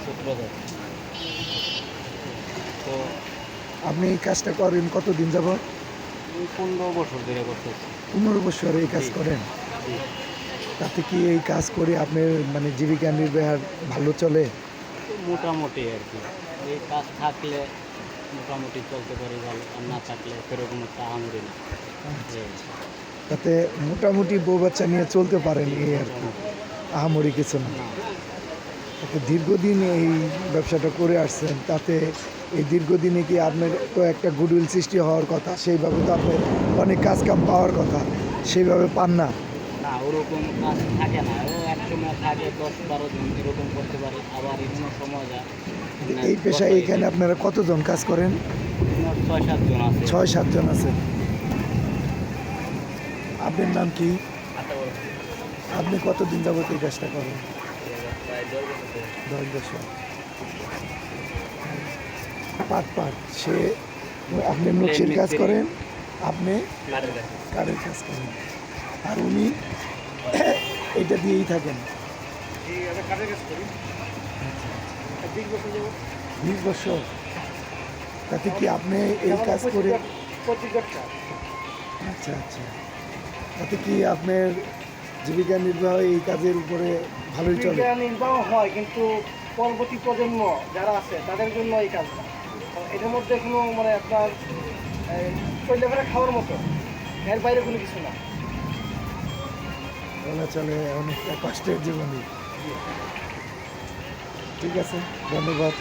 সূত্রধর। তো আপনি এই কাজটা করেন কতদিন যাবত? 15 বছর ধরে করতেছি। 15 বছর এই কাজ করেন? জি। তাতে কি এই কাজ করে আপনার মানে জীবিকা নির্বাহ ভালো চলে? মোটামুটি আর কি, এই কাজ থাকলে মোটামুটি চলতে পারি ভালো, আর না থাকলে সেরকম একটা আহামরি না। আচ্ছা, এই আচ্ছা। তাতে মোটামুটি বউ বাচ্চা নিয়ে চলতে পারেন এই আর কি, মোটামুটি। আহামরি কিছু না। না, তাতে দীর্ঘদিন এই ব্যবসাটা করে আসছেন, তাতে এই দীর্ঘদিনে কি আপনার তো একটা গুডউইল সৃষ্টি হওয়ার কথা, সেইভাবে তো আপনার অনেক কাজ কাম পাওয়ার কথা, সেইভাবে পান না। না ওরকম কাজ থাকে না। ও একসময় থাকে 10-12 দিন এরকম করতে পারি, আবার এমনও সময় যায় মানে এই পেশায় 10 এখানে দিন। আপনারা কতজন কাজ করেন? মোট 6-7 জন আছে। 6-7 জন আছেন। আপনার নাম কি? আপনি কতদিন যাবত এই কাজটা করেন? প্রায় 10 বছর। 10 বছর। পাট সে, আপনি নকশির কাজ করেন, আপনি কাঠের কাজ করেন, আর উনি এটা দিয়েই থাকেন। কাজের কাজ করি 20 বছর যাবো। 20 বছর। তাতে কি আপনি এই কাজ করে? আচ্ছা, আচ্ছা। তাতে কি আপনার জীবিকা নির্বাহ এই কাজের উপরে ভালোই চলে? জীবিকা নির্বাহ হয়, কিন্তু পরবর্তী প্রজন্ম যারা আছে তাদের জন্য এই কাজটা, এটার মধ্যে কোনো মানে আপনার চলে ফেরা খাওয়ার মতো, এর বাইরে কোনো কিছু না। বলা চলে অনেকটা কষ্টের জীবনই। ঠিক আছে, ধন্যবাদ।